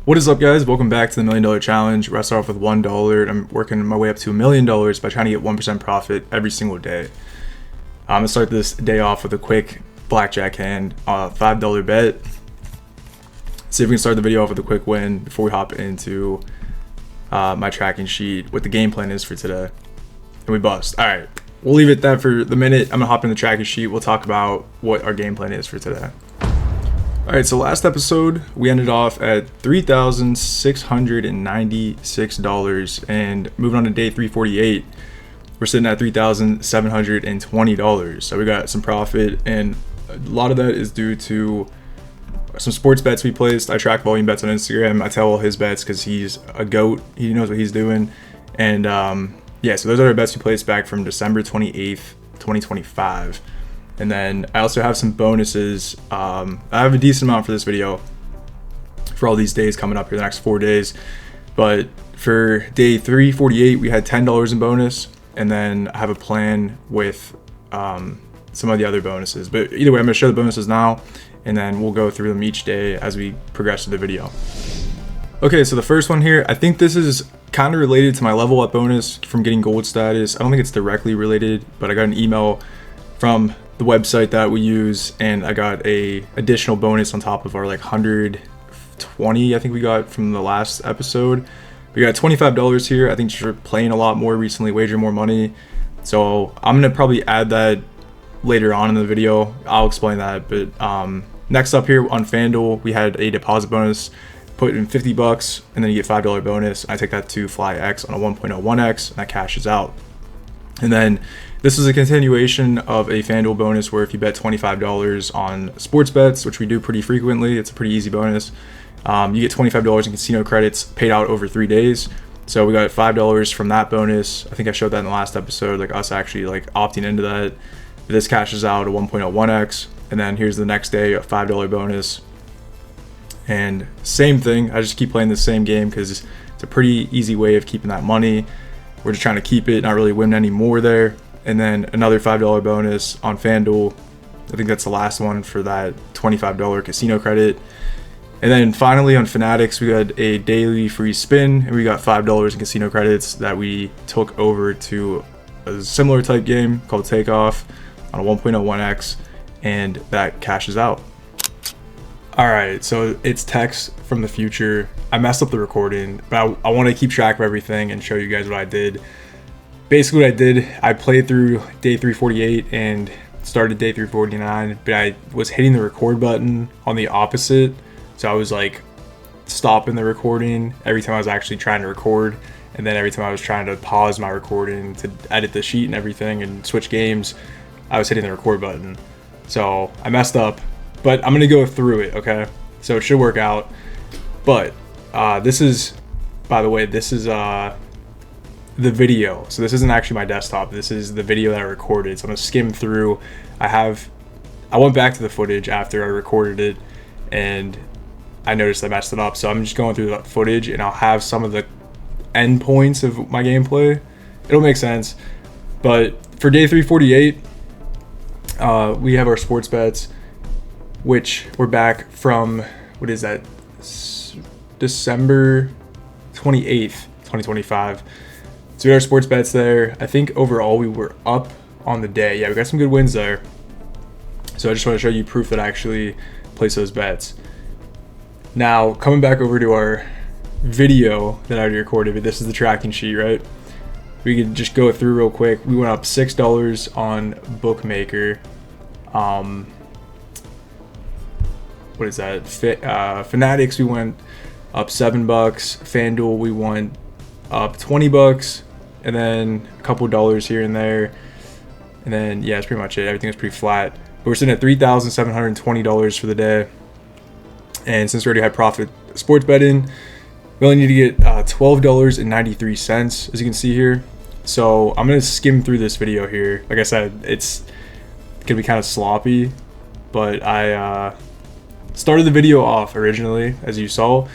What is up, guys? Welcome back to the $1 Million Challenge, where I start off with $1 and I'm working my way up to $1 million by trying to get 1% profit every single day. I'm gonna start this day off with a quick blackjack hand, $5 bet. See if we can start the video off with a quick win before we hop into my tracking sheet, what the game plan is for today. And we bust. All right, we'll leave it at that for the minute. I'm gonna hop in the tracking sheet. We'll talk about what our game plan is for today. All right, so last episode, we ended off at $3,696, and moving on to day 348, we're sitting at $3,720. So we got some profit, and a lot of that is due to some sports bets we placed. I track volume bets on Instagram. I tell all his bets because he's a GOAT. He knows what he's doing. And yeah, so those are our bets we placed back from December 28th, 2025. And then I also have some bonuses. I have a decent amount for this video for all these days coming up here, the next 4 days. But for day 348, we had $10 in bonus. And then I have a plan with some of the other bonuses. But either way, I'm gonna show the bonuses now, and then we'll go through them each day as we progress through the video. Okay, so the first one here, I think this is kind of related to my level up bonus from getting gold status. I don't think it's directly related, but I got an email from the website that we use, and I got a additional bonus on top of our like 120 I think we got from the last episode. We got $25 here. I think you're playing a lot more recently, wagering more money, so I'm gonna probably add that later on in the video. I'll explain that. But next up here on FanDuel, we had a deposit bonus, put in $50 and then you get $5 bonus. I take that to fly X on a 1.01x, and that cashes out. And then this is a continuation of a FanDuel bonus where if you bet $25 on sports bets, which we do pretty frequently, it's a pretty easy bonus, you get $25 in casino credits paid out over 3 days. So we got $5 from that bonus. I think I showed that in the last episode, like us actually like opting into that. This cashes out a 1.01x, and then here's the next day, a $5 bonus. And same thing, I just keep playing the same game because it's a pretty easy way of keeping that money. We're just trying to keep it, not really win any more there. And then another $5 bonus on FanDuel. I think that's the last one for that $25 casino credit. And then finally on Fanatics, we got a daily free spin, and we got $5 in casino credits that we took over to a similar type game called Takeoff on a 1.01x, and that cashes out. All right, so it's text from the future. I messed up the recording, but I want to keep track of everything and show you guys what I did. Basically what I did, I played through day 348 and started day 349, but I was hitting the record button on the opposite. So I was like stopping the recording every time I was actually trying to record. And then every time I was trying to pause my recording to edit the sheet and everything and switch games, I was hitting the record button. So I messed up, but I'm gonna go through it, okay? So it should work out. But this is, by the way, this is the video. So this isn't actually my desktop. This is the video that I recorded. So I'm gonna skim through. I went back to the footage after I recorded it, and I noticed I messed it up. So I'm just going through the footage, and I'll have some of the end points of my gameplay. It'll make sense. But for day 348, we have our sports bets, which we're back from, what is that, December 28th, 2025. So we had our sports bets there. I think overall we were up on the day. Yeah, we got some good wins there. So I just want to show you proof that I actually placed those bets. Now, coming back over to our video that I already recorded, but this is the tracking sheet, right? We could just go through real quick. We went up $6 on Bookmaker. What is that? Fanatics, we went up $7. FanDuel, we went up $20, and then a couple dollars here and there. And then yeah, that's pretty much it. Everything was pretty flat. But we're sitting at $3,720 for the day. And since we already had profit sports betting, we only need to get $12.93, as you can see here. So I'm gonna skim through this video here. Like I said, it's gonna be kind of sloppy, but I started the video off originally, as you saw.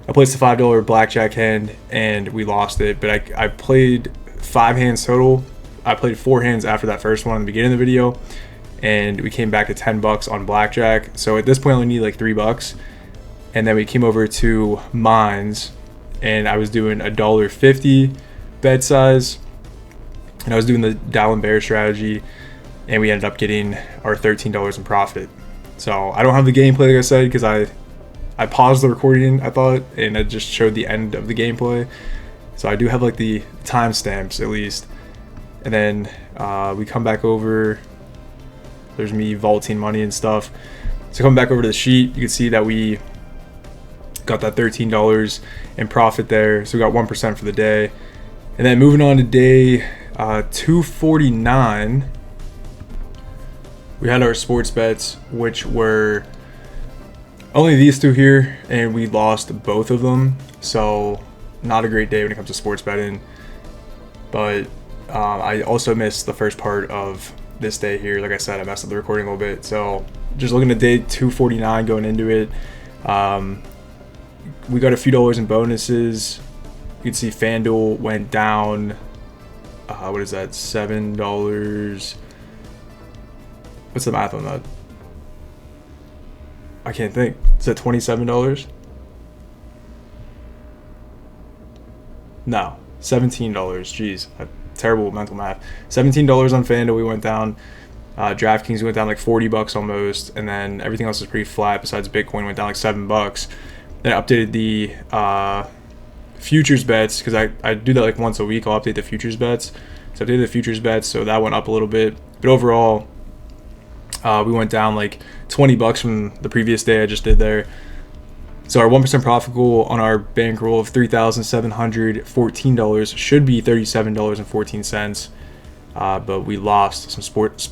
I placed a $5 blackjack hand and we lost it, but I played 5 hands total. I played 4 hands after that first one in the beginning of the video, and we came back to $10 on blackjack. So at this point I only need like $3, And then we came over to mines, and I was doing $1.50 bet size, and I was doing the Dow Bear strategy, and we ended up getting our $13 in profit. So I don't have the gameplay, like I said, because I paused the recording, I thought, and it just showed the end of the gameplay. So I do have like the timestamps at least. And then we come back over. There's me vaulting money and stuff. So coming back over to the sheet, you can see that we got that $13 in profit there. So we got 1% for the day. And then moving on to day 249, we had our sports bets, which were only these two here, and we lost both of them. So not a great day when it comes to sports betting. But I also missed the first part of this day here. Like I said, I messed up the recording a little bit. So just looking at day 249 going into it, we got a few dollars in bonuses. You can see FanDuel went down, what is that, $7. What's the math on that? I can't think. Is that $27? No, $17. Jeez, terrible mental math. $17 on FanDuel, we went down. DraftKings went down like $40 almost, and then everything else is pretty flat. Besides Bitcoin went down like $7. Then I updated the futures bets, because I do that like once a week. I'll update the futures bets. So I did the futures bets, so that went up a little bit. But overall, we went down like $20 from the previous day I just did there. So our 1% profit goal on our bankroll of $3,714 should be $37.14. But we lost some sports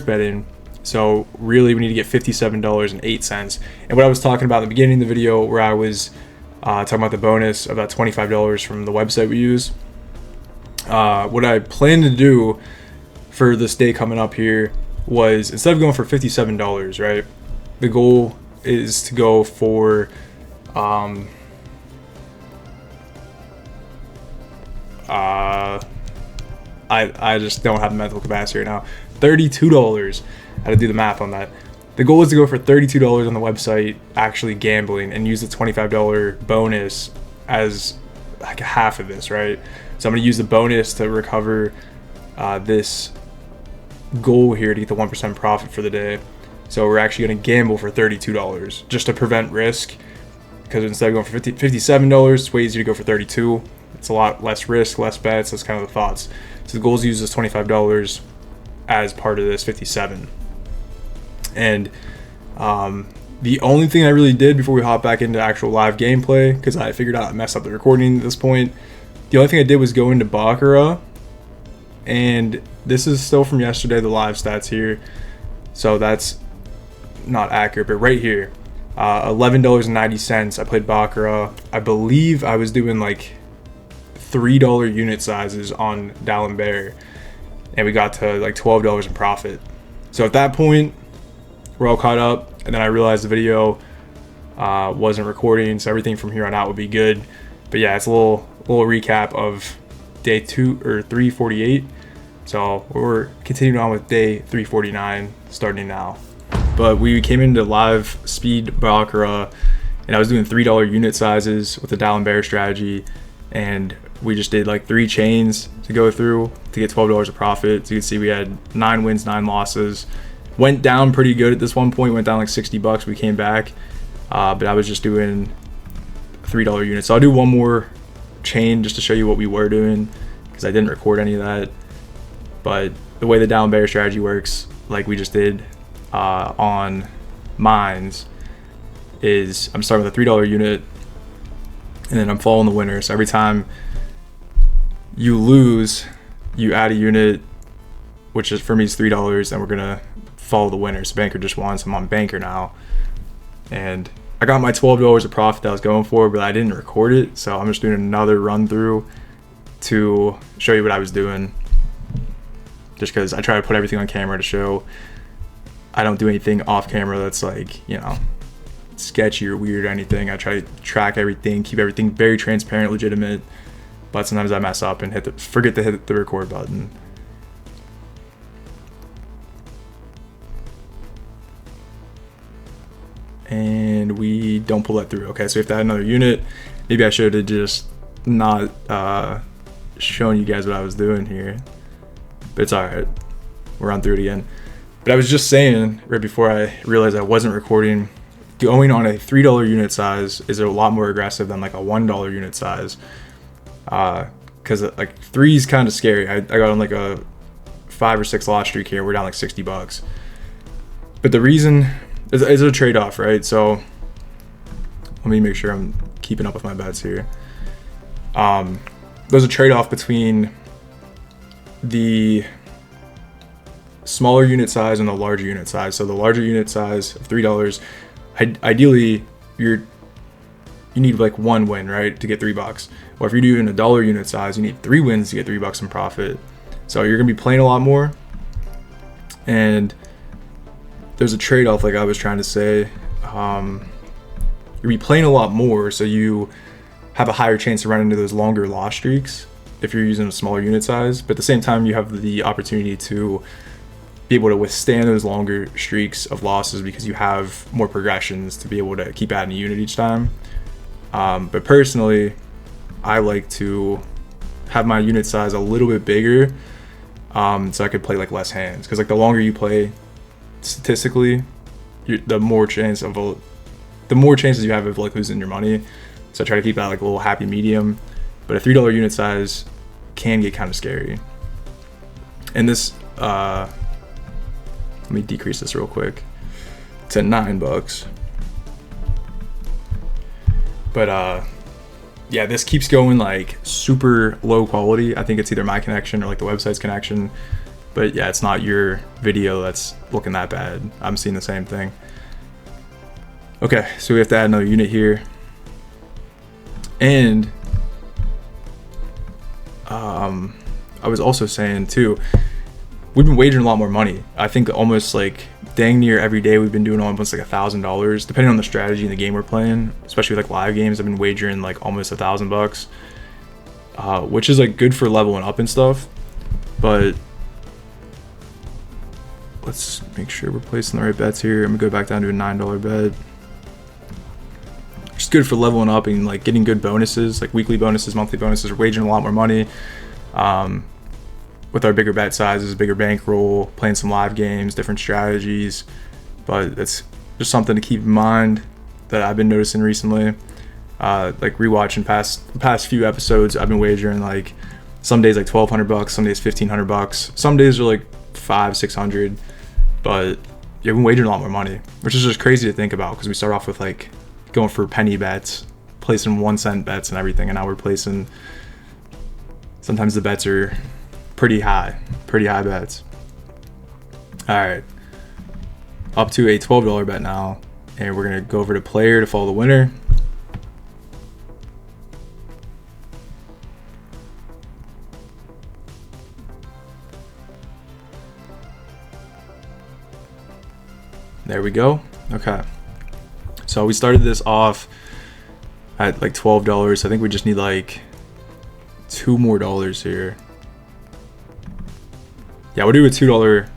betting. So really we need to get $57.08. And what I was talking about in the beginning of the video, where I was talking about the bonus of that $25 from the website we use. What I plan to do for this day coming up here was, instead of going for $57, right, the goal is to go for I just don't have the mental capacity right now. $32. I had to do the math on that. The goal is to go for $32 on the website actually gambling, and use the $25 bonus as like half of this, right? So I'm going to use the bonus to recover this goal here to get the 1% profit for the day. So we're actually going to gamble for $32 just to prevent risk, because instead of going for $57, it's way easier to go for $32. It's a lot less risk, less bets. That's kind of the thoughts. So the goal is to use this $25 as part of this $57. And the only thing I really did before we hop back into actual live gameplay, because I figured out I messed up the recording at this point, the only thing I did was go into Baccarat, and this is still from yesterday, the live stats here. So that's not accurate, but right here, $11.90. I played Baccarat. I believe I was doing like $3 unit sizes on Dow Bear, and we got to like $12 in profit. So at that point, we're all caught up, and then I realized the video wasn't recording, so everything from here on out would be good. But yeah, it's a little recap of day 348. So we're continuing on with day 349 starting now. But we came into live speed Baccarat, and I was doing $3 unit sizes with the Dow Bear strategy, and we just did like 3 chains to go through to get $12 of profit. So you can see we had 9 wins, 9 losses. Went down pretty good at this one point, went down like $60. We came back, but I was just doing $3 units. So I'll do one more chain just to show you what we were doing, because I didn't record any of that. But the way the Dow Bear strategy works, like we just did on mines, is I'm starting with a $3 unit, and then I'm following the winner. So every time you lose, you add a unit, which is for me is $3, and we're gonna follow the winner. So Banker just won, so I'm on Banker now, and I got my $12 of profit that I was going for, but I didn't record it, so I'm just doing another run through to show you what I was doing, just because I try to put everything on camera to show I don't do anything off camera that's like, you know, sketchy or weird or anything. I try to track everything, keep everything very transparent, legitimate, but sometimes I mess up and forget to hit the record button. And we maybe don't pull that through. Okay, so if I had another unit, maybe I should have just not shown you guys what I was doing here, but it's all right. We're on through it again. But I was just saying right before I realized I wasn't recording, going on a $3 unit size is a lot more aggressive than like a $1 unit size, because like 3 is kind of scary. I got on like a 5 or 6 loss streak here. We're down like $60, but the reason is a trade-off, right? So let me make sure I'm keeping up with my bets here. There's a trade-off between the smaller unit size and the larger unit size. So the larger unit size of $3, ideally you need like 1 win, right, to get $3. Or if you're doing a dollar unit size, you need 3 wins to get $3 in profit. So you're gonna be playing a lot more, and there's a trade-off, like I was trying to say. You'll be playing a lot more, so you have a higher chance to run into those longer loss streaks if you're using a smaller unit size. But at the same time, you have the opportunity to be able to withstand those longer streaks of losses because you have more progressions to be able to keep adding a unit each time. But personally, I like to have my unit size a little bit bigger, so I could play like less hands, because like the longer you play, statistically, the more chances you have of like losing your money. So I try to keep that like a little happy medium, but a $3 unit size can get kind of scary. And this, let me decrease this real quick to $9. But yeah, this keeps going like super low quality. I think it's either my connection or like the website's connection. But yeah, it's not your video that's looking that bad. I'm seeing the same thing. Okay, so we have to add another unit here. And I was also saying too, we've been wagering a lot more money. I think almost like dang near every day we've been doing almost like $1,000, depending on the strategy and the game we're playing. Especially with like live games, I've been wagering like almost $1,000, which is like good for leveling up and stuff. But let's make sure we're placing the right bets here. I'm gonna go back down to a $9 bet. Just good for leveling up and like getting good bonuses, like weekly bonuses, monthly bonuses. We're wagering a lot more money with our bigger bet sizes, bigger bankroll, playing some live games, different strategies. But it's just something to keep in mind that I've been noticing recently. Like rewatching past few episodes, I've been wagering like some days like $1,200, some days $1,500, some days are like $500-600. But yeah, we've been wagering a lot more money, which is just crazy to think about, because we start off with like going for penny bets, placing 1 cent bets and everything, and now we're placing, sometimes the bets are pretty high bets. All right, up to a $12 bet now, and we're gonna go over to player to follow the winner. There we go. Okay, so we started this off at like $12. I think we just need like $2 more here. Yeah, we'll do a $2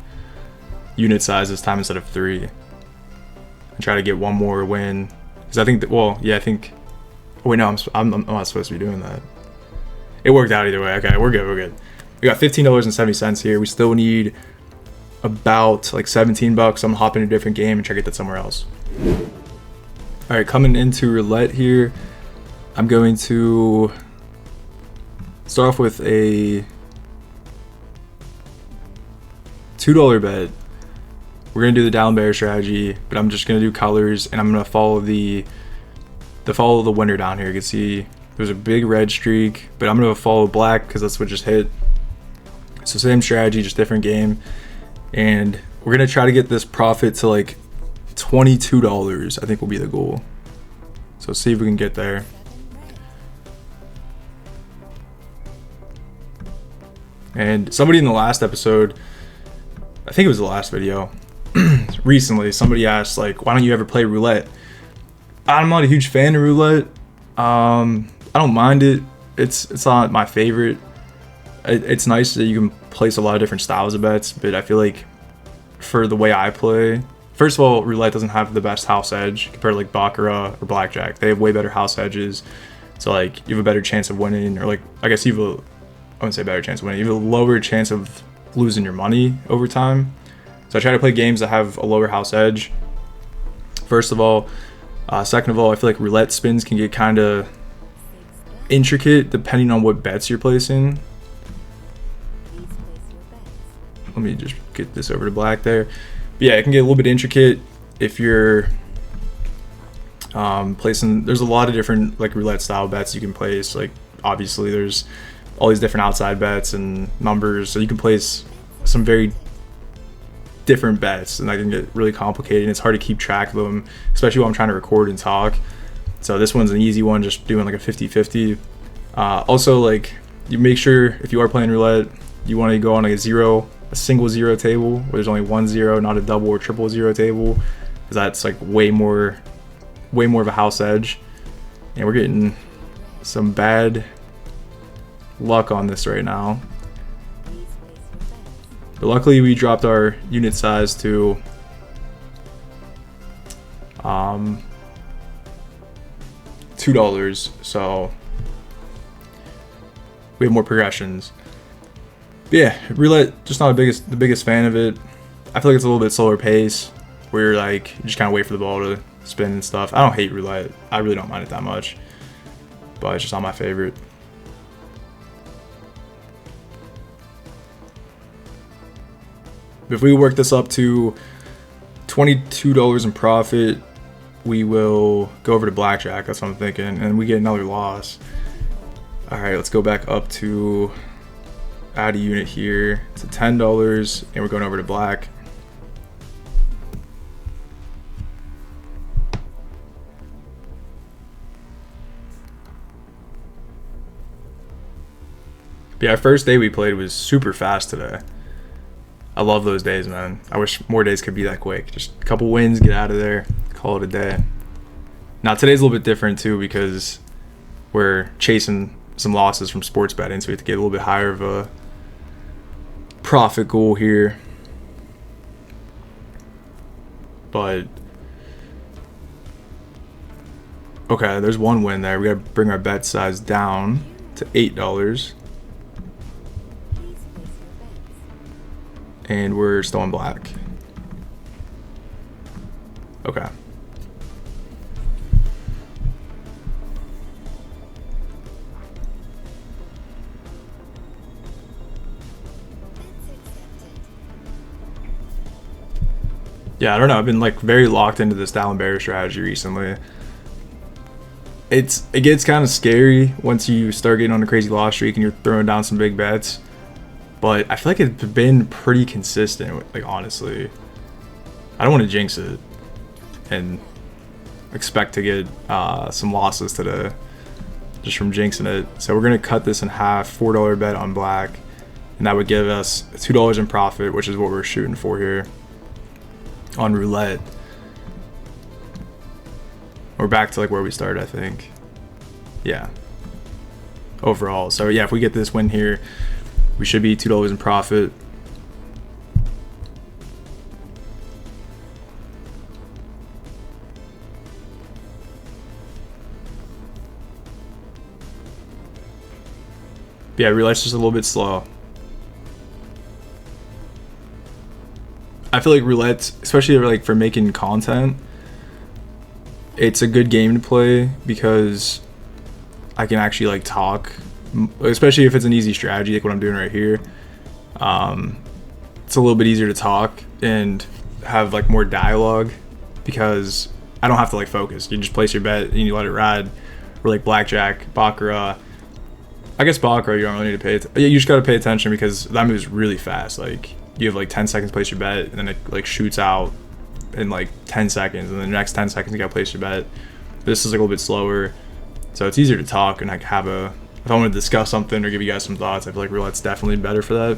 unit size this time instead of 3, and try to get 1 more win. Because I think that, well, yeah, I think. Oh wait, no, I'm not supposed to be doing that. It worked out either way. Okay, we're good. We got $15.70 here. We still need about like $17. I'm gonna hop into a different game and try to get that somewhere else. All right, coming into roulette here, I'm going to start off with a $2 bet. We're gonna do the down bear strategy, but I'm just gonna do colors, and I'm gonna follow the winner down here. You can see there's a big red streak, but I'm gonna follow black because that's what just hit. So same strategy, just different game, and we're gonna try to get this profit to like $22. I think will be the goal. So see if we can get there. And somebody in the last episode, I think it was the last video, recently, somebody asked like, why don't you ever play roulette? I'm not a huge fan of roulette. I don't mind it. It's not my favorite. It's nice that you can place a lot of different styles of bets, but I feel like for the way I play, first of all, roulette doesn't have the best house edge compared to like baccarat or blackjack. They have way better house edges, so like you have a better chance of winning, or like I guess you have a, I wouldn't say better chance of winning. You have a lower chance of losing your money over time. So I try to play games that have a lower house edge. First of all, second of all, I feel like roulette spins can get kind of intricate depending on what bets you're placing. Let me just get this over to black there. But yeah, it can get a little bit intricate if you're placing. There's a lot of different like roulette style bets you can place. Like obviously there's all these different outside bets and numbers, so you can place some very different bets, and that can get really complicated, and it's hard to keep track of them, especially while I'm trying to record and talk. So this one's an easy one, just doing like a 50-50. Also, like, you make sure if you are playing roulette, you want to go on like a single zero table where there's only one zero, not a double or triple zero table, because that's like way more of a house edge. And we're getting some bad luck on this right now. But luckily we dropped our unit size to $2, so we have more progressions. But yeah, roulette, just not the biggest fan of it. I feel like it's a little bit slower pace, where like you just kind of wait for the ball to spin and stuff. I don't hate roulette. I really don't mind it that much, but it's just not my favorite. If we work this up to $22 in profit, we will go over to blackjack. That's what I'm thinking, and we get another loss. All right, let's go back up to add a unit here to $10, and we're going over to black. But yeah, our first day we played was super fast today. I love those days, man. I wish more days could be that quick. Just a couple wins, get out of there, call it a day. Now today's a little bit different too, because we're chasing some losses from sports betting, so we have to get a little bit higher of a profit goal here. But okay, there's one win there. We gotta bring our bet size down to $8. And we're still in black. Okay. Yeah, I don't know. I've been like very locked into this down bear strategy recently. It gets kind of scary once you start getting on a crazy loss streak and you're throwing down some big bets. But I feel like it's been pretty consistent, like honestly. I don't want to jinx it and expect to get some losses today just from jinxing it. So we're going to cut this in half, $4 bet on black, and that would give us $2 in profit, which is what we're shooting for here on roulette. We're back to like where we started, I think. Yeah. Overall. So yeah, if we get this win here, we should be $2 in profit. But yeah, roulette's just a little bit slow. I feel like roulette, especially like for making content, it's a good game to play because I can actually like talk, especially if it's an easy strategy like what I'm doing right here. It's a little bit easier to talk and have like more dialogue because I don't have to like focus. You just place your bet and you let it ride. Or like blackjack, baccarat. I guess baccarat you don't really need to pay. You just got to pay attention because that moves really fast. Like you have like 10 seconds to place your bet, and then it like shoots out in like 10 seconds, and then the next 10 seconds you got to place your bet. This is like a little bit slower, so it's easier to talk and like have a. If I want to discuss something or give you guys some thoughts, I feel like roulette's definitely better for that.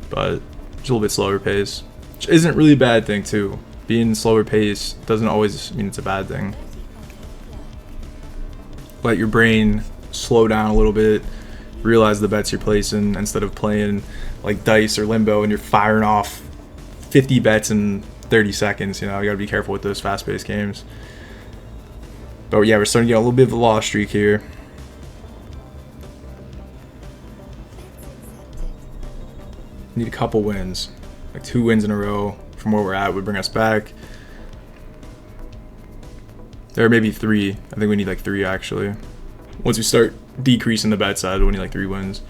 But it's a little bit slower pace, which isn't really a bad thing too. Being slower pace doesn't always mean it's a bad thing. Let your brain slow down a little bit, realize the bets you're placing instead of playing like dice or limbo and you're firing off 50 bets in 30 seconds. You know, you gotta be careful with those fast-paced games. But yeah, we're starting to get a little bit of a loss streak here. Need a couple wins, like 2 wins in a row from where we're at would bring us back. There may be 3. I think we need like 3 actually. Once we start decreasing the bet size, we need like 3 wins.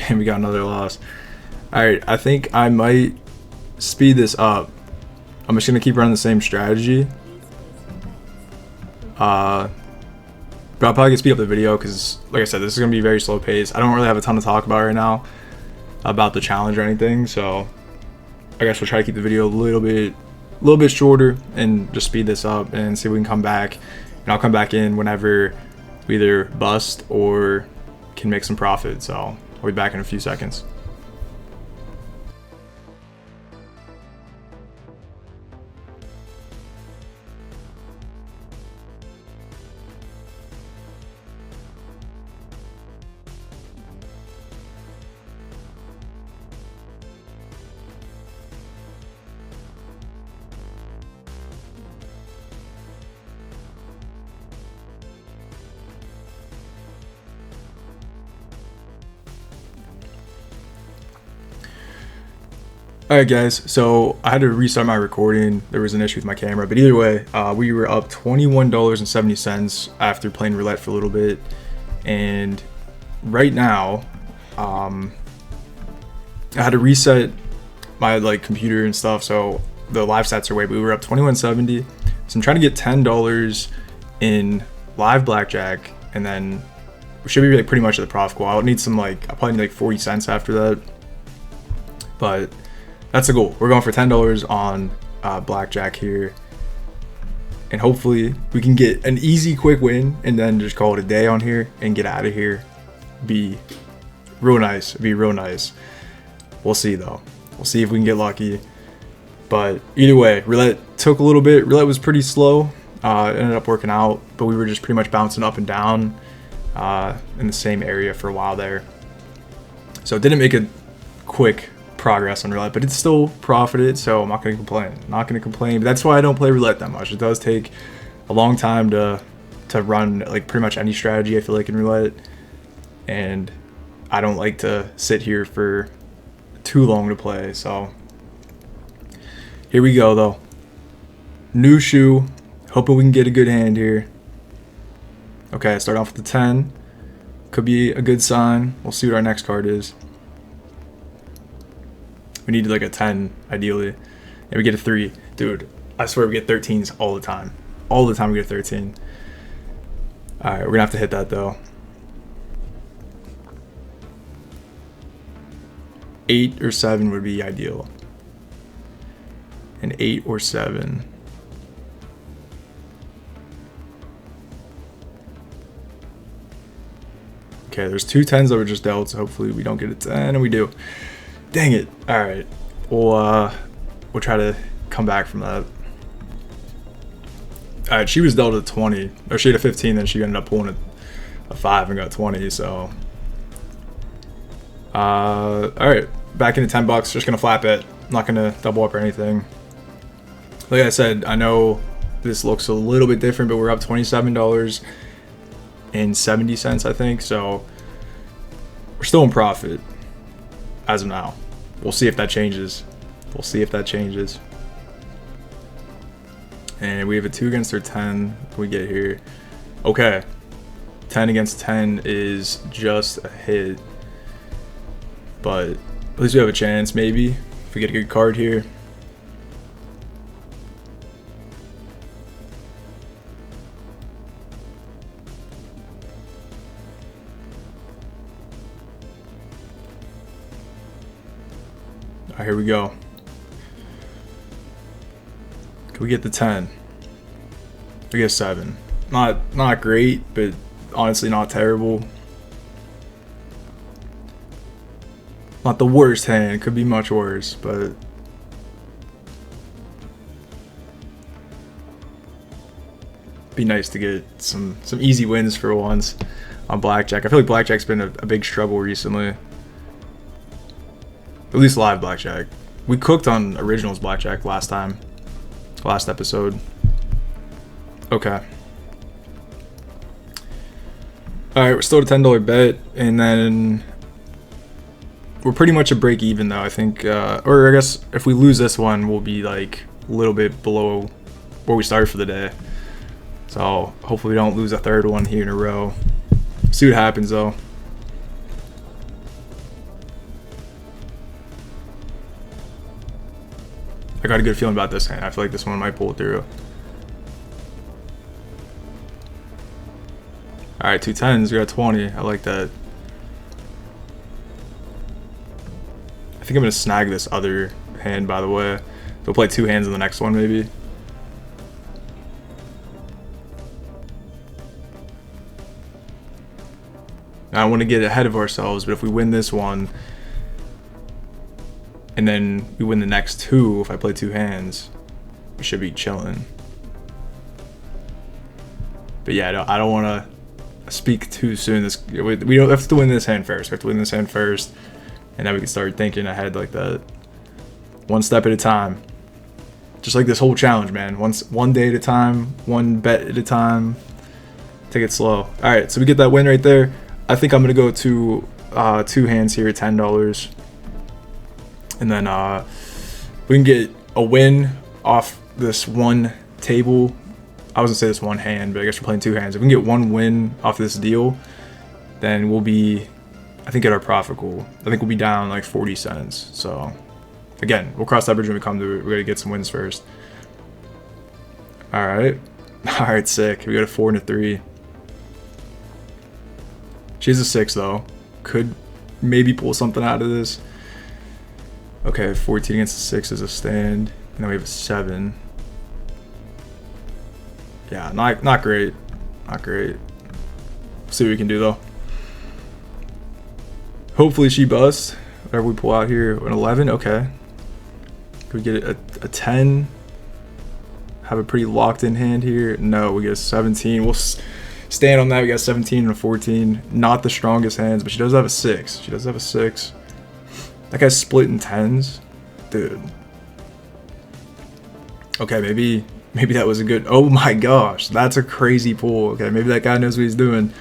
And we got another loss. Alright, I think I might speed this up. I'm just going to keep running the same strategy. But I'll probably get speed up the video because, like I said, this is going to be very slow paced. I don't really have a ton to talk about right now about the challenge or anything. So I guess we'll try to keep the video a little bit shorter and just speed this up and see if we can come back. And I'll come back in whenever we either bust or can make some profit. So I'll be back in a few seconds. Alright guys, so I had to restart my recording. There was an issue with my camera, but either way, we were up $21.70 after playing roulette for a little bit. And right now, I had to reset my computer and stuff, so the live stats are way, but we were up $21.70. So I'm trying to get $10 in live blackjack, and then we should be pretty much at the profit goal. I'll need some I'll probably need 40 cents after that, but that's the goal. We're going for $10 on blackjack here, and hopefully we can get an easy, quick win, and then just call it a day on here and get out of here. Be real nice. Be real nice. We'll see though. We'll see if we can get lucky. But either way, roulette took a little bit. Roulette was pretty slow. It ended up working out, but we were just pretty much bouncing up and down in the same area for a while there. So it didn't make a quick progress on roulette, but it's still profited, so I'm not going to complain. But that's why I don't play roulette that much. It does take a long time to run pretty much any strategy, I feel like, in roulette, and I don't like to sit here for too long to play. So here we go though. New shoe, hoping we can get a good hand here. Okay, I start off with the 10. Could be a good sign. We'll see what our next card is. We need a 10, ideally. And we get a 3. Dude, I swear we get 13s all the time. All the time we get a 13. Alright, we're going to have to hit that, though. 8 or 7 would be ideal. An 8 or 7. Okay, there's 2 10s that were just dealt, so hopefully we don't get a 10, and we do. Dang it. Alright. We'll try to come back from that. Alright, she was dealt a 20. Or she had a 15, then she ended up pulling a 5 and got 20, so. Alright. Back into $10. Just gonna flap it. Not gonna double up or anything. Like I said, I know this looks a little bit different, but we're up $27.70, I think, so we're still in profit as of now. We'll see if that changes. And we have a 2 against their 10. We get here. Okay. 10 against 10 is just a hit. But at least we have a chance, maybe, if we get a good card here. Alright, here we go. Can we get the 10? We get 7. Not great, but honestly not terrible. Not the worst hand. Could be much worse, but Be nice to get some easy wins for once on blackjack. I feel like blackjack's been a big struggle recently. At least live blackjack. We cooked on originals blackjack last episode. Okay. Alright, we're still at a $10 bet, and then we're pretty much a break even though, I think. Or I guess if we lose this one, we'll be like a little bit below where we started for the day. So hopefully we don't lose a third one here in a row. See what happens though. I got a good feeling about this hand. I feel like this one might pull through. Alright, 2 10s, we got 20. I like that. I think I'm gonna snag this other hand, by the way. We'll play 2 hands in the next one, maybe. I don't want to get ahead of ourselves, but if we win this one, and then we win the next 2, if I play 2 hands, we should be chilling. But yeah, I don't want to speak too soon. We don't have to win this hand first. We have to win this hand first, and then we can start thinking ahead like that. One step at a time. Just like this whole challenge, man. One day at a time, one bet at a time. Take it slow. All right, so we get that win right there. I think I'm gonna go to 2 hands here at $10, and then we can get a win off this one table. I was gonna say this one hand, but I guess we're playing 2 hands. If we can get 1 win off this deal, then we'll be, I think, at our profit goal. I think we'll be down like 40 cents. So again, we'll cross that bridge when we come to it. We're gonna get some wins first. All right, sick. We got a 4 and a 3. She has a 6 though. Could maybe pull something out of this. Okay, 14 against a 6 is a stand. And then we have a 7. Yeah, not great. Not great. See what we can do though. Hopefully she busts. Whatever we pull out here. An 11, okay. Could we get a 10? Have a pretty locked in hand here. No, we get a 17. We'll stand on that. We got 17 and a 14. Not the strongest hands, but she does have a 6. She does have a 6. That guy's split in 10s. Dude. Okay, maybe that was a good... Oh my gosh, that's a crazy pull. Okay, maybe that guy knows what he's doing.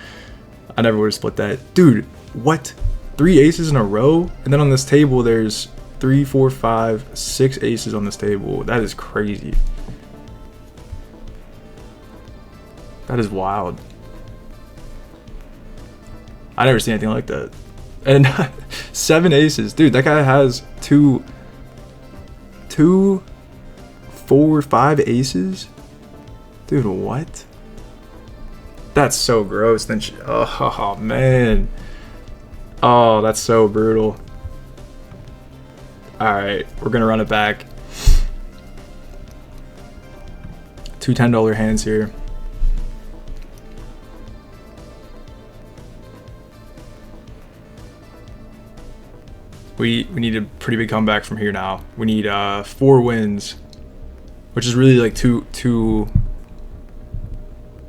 I never would have split that. Dude, what? 3 aces in a row? And then on this table, there's 3, 4, 5, 6 aces on this table. That is crazy. That is wild. I never seen anything like that. And 7 aces. Dude, that guy has 2, 4, 5 aces? Dude, what? That's so gross. Then oh man. Oh, that's so brutal. Alright, we're gonna run it back. 2 $10 hands here. We need a pretty big comeback from here now. We need 4 wins, which is really like two.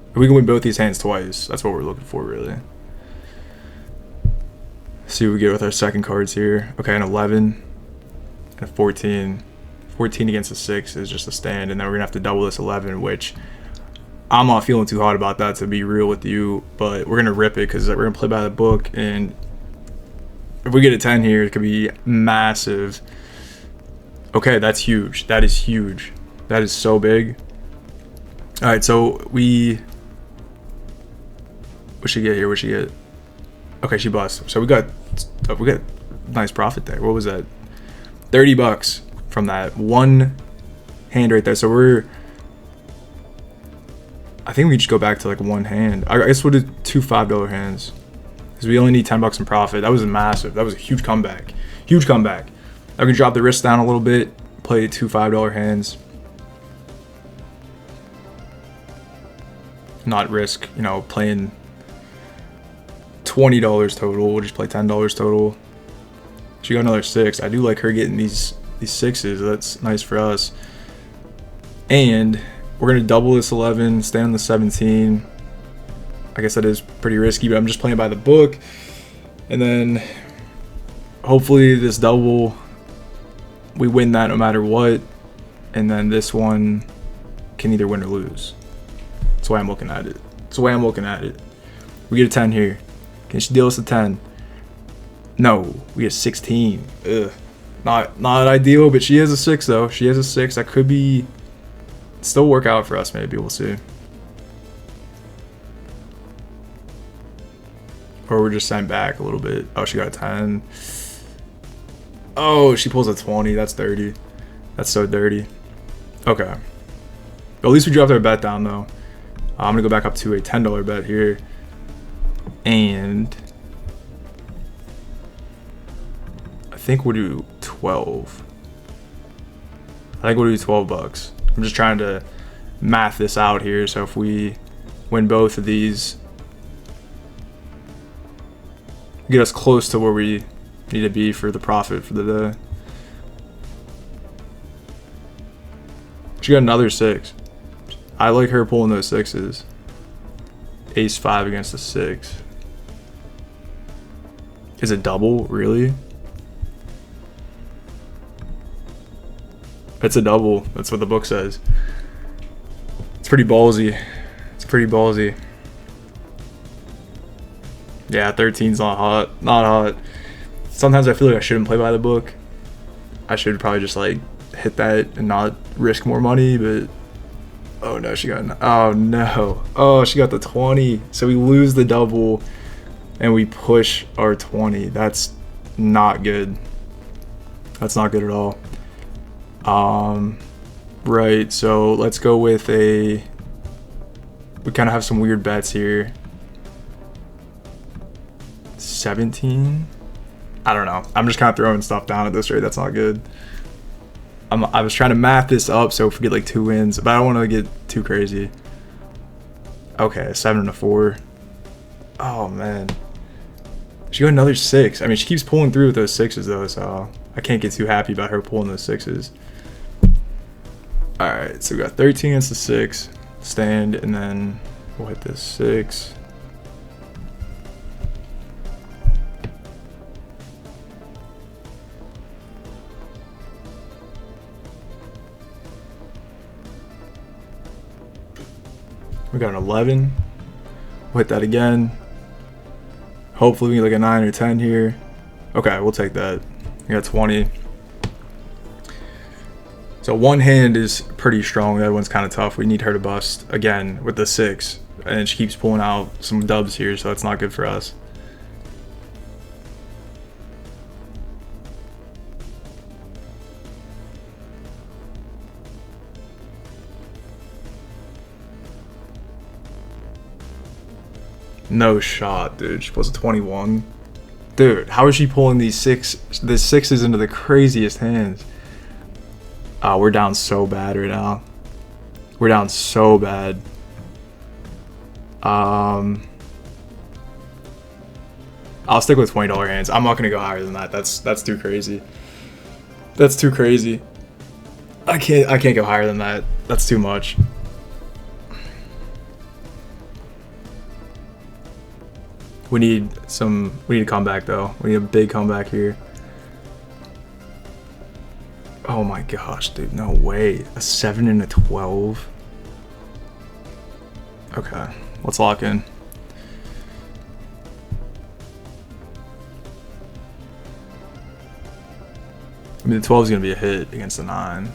If we can win both these hands twice, that's what we're looking for, really. See what we get with our second cards here. Okay, an 11 and a 14. 14 against a 6 is just a stand, and then we're gonna have to double this 11, which I'm not feeling too hot about that, to be real with you. But we're gonna rip it because we're gonna play by the book, and if we get a 10 here, it could be massive. Okay, that's huge. That is huge. That is so big. All right, so what she get here? What she get? Okay, she busts. So we got nice profit there. What was that? $30 from that one hand right there. So I think we just go back to like one hand. I guess we'll do 2 $5 hands, because we only need $10 in profit. That was massive. That was a huge comeback. Huge comeback. I can drop the risk down a little bit, play 2 $5 hands. Not risk, playing $20 total. We'll just play $10 total. She got another 6. I do like her getting these 6s. That's nice for us. And We're gonna double this 11, stay on the 17. I guess that is pretty risky, but I'm just playing by the book. And then hopefully this double, we win that no matter what. And then this one can either win or lose. That's the way I'm looking at it. That's the way I'm looking at it. We get a 10 here. Can she deal us a 10? No, we get 16. Ugh. Not ideal, but she has a 6 though. She has a 6. That could be still work out for us, maybe. We'll see. Or we're just sent back a little bit. Oh, she got a 10. Oh, she pulls a 20. That's dirty. That's so dirty. Okay. But at least we dropped our bet down though. I'm gonna go back up to a $10 bet here. And I think we'll do 12. I think we'll do 12 bucks. I'm just trying to math this out here. So if we win both of these, get us close to where we need to be for the profit for the day. She got another 6. I like her pulling those 6s. Ace 5 against a 6. Is it double? Really? It's a double. That's what the book says. It's pretty ballsy. It's pretty ballsy. Yeah, 13's not hot. Not hot. Sometimes I feel like I shouldn't play by the book. I should probably just like hit that and not risk more money, but oh no, she got oh no. Oh, she got the 20. So we lose the double and we push our 20. That's not good. That's not good at all. Right, so let's go with a, we kind of have some weird bets here. 17. I don't know. I'm just kind of throwing stuff down at this rate. That's not good. I was trying to math this up so if we get like 2 wins, but I don't want to get too crazy. Okay, 7 and a 4. Oh man, she got another 6. I mean, she keeps pulling through with those 6s though, so I can't get too happy about her pulling those 6s. All right, so we got 13 against the 6 stand, and then we'll hit this 6. We got an 11. We'll hit that again. Hopefully we get like a 9 or 10 here. Okay, we'll take that. We got 20. So one hand is pretty strong. The other one's kind of tough. We need her to bust again with the 6. And she keeps pulling out some dubs here, so that's not good for us. No shot, dude. She pulls a 21. Dude, how is she pulling these 6s into the craziest hands? We're down so bad right now. We're down so bad. I'll stick with $20 hands. I'm not gonna go higher than that. That's too crazy. That's too crazy. I can't go higher than that. That's too much. We need a comeback though. We need a big comeback here. Oh my gosh, dude, no way. A 7 and a 12. Okay, let's lock in. I mean, the 12 is gonna be a hit against the 9.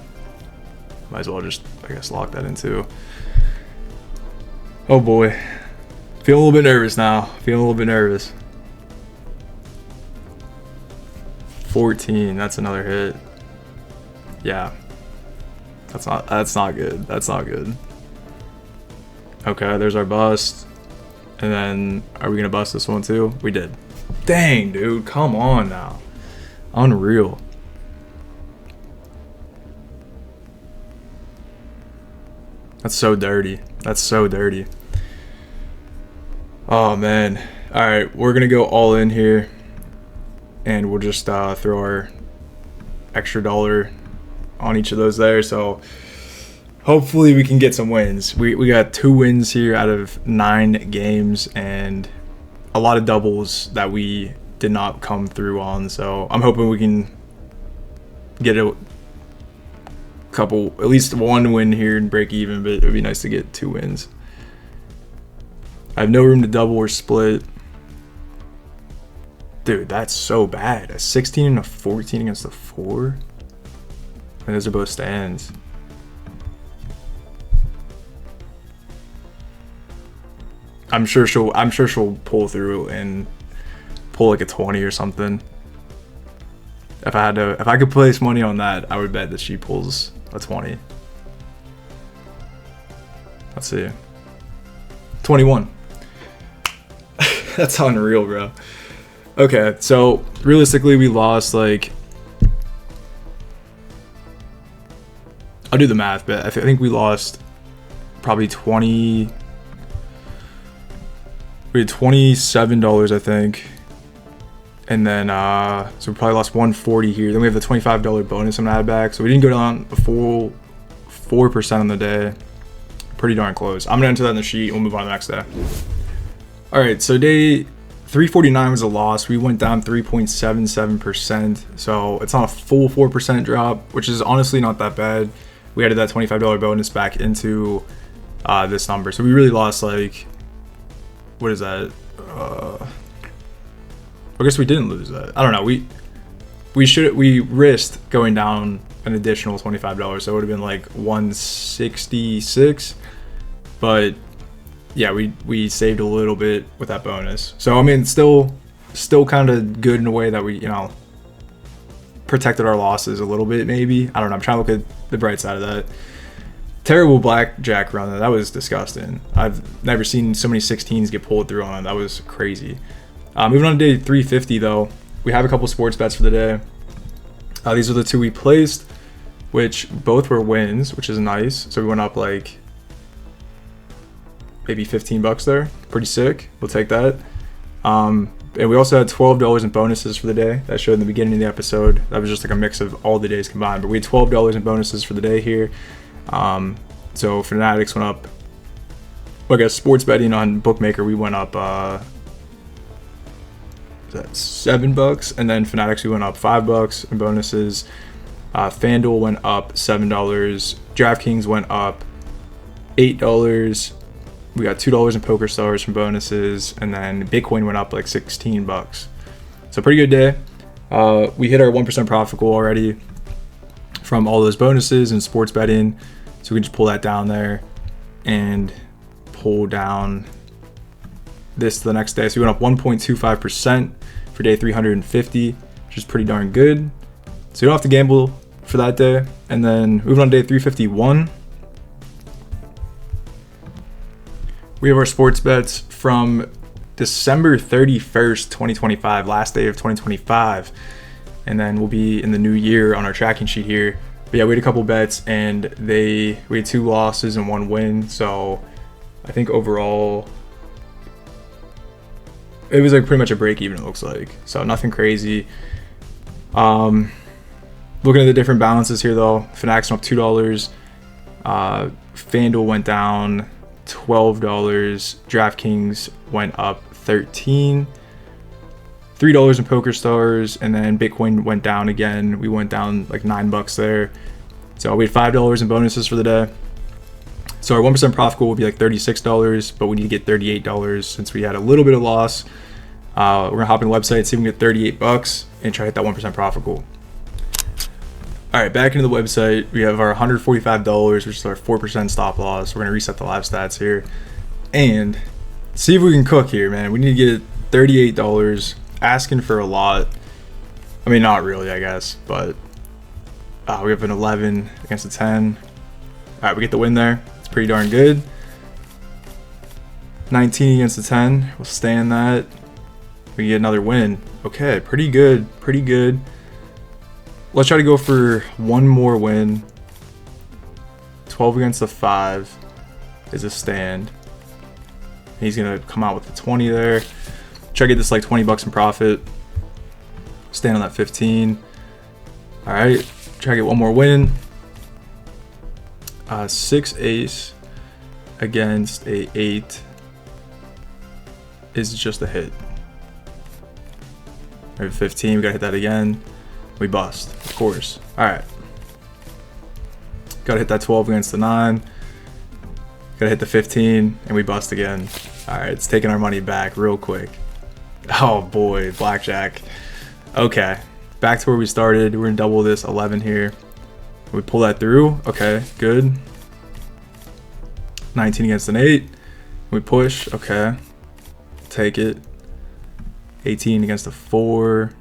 Might as well just, I guess, lock that in too. Oh boy. Feeling a little bit nervous now. Feeling a little bit nervous. 14, that's another hit. Yeah. That's not good. That's not good. Okay, there's our bust. And then are we gonna bust this one too? We did. Dang, dude, come on now. Unreal. That's so dirty. That's so dirty. Oh man. All right, we're gonna go all in here, and we'll just throw our extra dollar on each of those there. So hopefully we can get some wins. We got 2 wins here out of 9 games and a lot of doubles that we did not come through on. So I'm hoping we can get a couple, at least 1 win here and break even, but it would be nice to get 2 wins. I have no room to double or split. Dude, that's so bad. A 16 and a 14 against a 4. And those are both stands. I'm sure she'll pull through and pull like a 20 or something. If I could place money on that, I would bet that she pulls a 20. Let's see. 21. That's unreal, bro. Okay, so realistically we lost like, I'll do the math, but I think we lost probably 20. We had $27, I think. And then, so we probably lost 140 here. Then we have the $25 bonus I'm gonna add back. So we didn't go down a full 4% on the day. Pretty darn close. I'm gonna enter that in the sheet and we'll move on to the next day. All right, so day 349 was a loss. We went down 3.77%. So it's not a full 4% drop, which is honestly not that bad. We added that $25 bonus back into this number. So we really lost like, what is that? I guess we didn't lose that. I don't know. We risked going down an additional $25, so it would have been like 166. But yeah, we saved a little bit with that bonus. So I mean, still kind of good in a way that we, you know, protected our losses a little bit. Maybe, I don't know. I'm trying to look at the bright side of that. Terrible blackjack run. That was disgusting. I've never seen so many 16s get pulled through on it. That was crazy. Moving on to day 350 though, we have a couple sports bets for the day. These are the 2 we placed, which both were wins, which is nice. So we went up like maybe $15 there. Pretty sick. We'll take that. And we also had $12 in bonuses for the day. That showed in the beginning of the episode. That was just like a mix of all the days combined. But we had $12 in bonuses for the day here. So Fanatics went up. I guess sports betting on Bookmaker, we went up is that $7, and then Fanatics we went up $5 in bonuses. FanDuel went up $7. DraftKings went up $8. We got $2 in Poker Stars from bonuses, and then Bitcoin went up like $16. So pretty good day. We hit our 1% profit goal already from all those bonuses and sports betting. So we can just pull that down there and pull down this to the next day. So we went up 1.25% for day 350, which is pretty darn good. So you don't have to gamble for that day. And then moving on to day 351, we have our sports bets from December 31st, 2025, last day of 2025. And then we'll be in the new year on our tracking sheet here. But yeah, we had a couple bets and we had 2 losses and 1 win. So I think overall it was like pretty much a break even, it looks like. So nothing crazy. Looking at the different balances here though, Fanatics went up $2. FanDuel went down $12. DraftKings went up $13. $3 in Poker Stars, and then Bitcoin went down again. We went down like $9 there. So we had $5 in bonuses for the day. So our 1% profit goal would be like $36, but we need to get $38 since we had a little bit of loss. We're gonna hop in the website, see if we can get $38 and try to hit that 1% profit goal. All right, back into the website. We have our $145, which is our 4% stop loss. We're gonna reset the live stats here and see if we can cook here, man. We need to get $38. Asking for a lot. I mean, not really, I guess, but we have an 11 against a 10. All right, we get the win there. It's pretty darn good. 19 against a 10. We'll stay in that. We get another win. Okay, pretty good, pretty good. Let's try to go for one more win. 12 against a 5 is a stand. He's gonna come out with the 20 there. Try to get this like $20 in profit. Stand on that 15. All right, try to get one more win. 6 ace against a 8 is just a hit. We have 15, we gotta hit that again. We bust, of course. All right. Gotta hit that 12 against the 9. Gotta hit the 15, and we bust again. All right, it's taking our money back real quick. Oh boy, blackjack. Okay, back to where we started. We're gonna double this 11 here. We pull that through. Okay, good. 19 against an 8. We push. Okay, take it. 18 against a 4.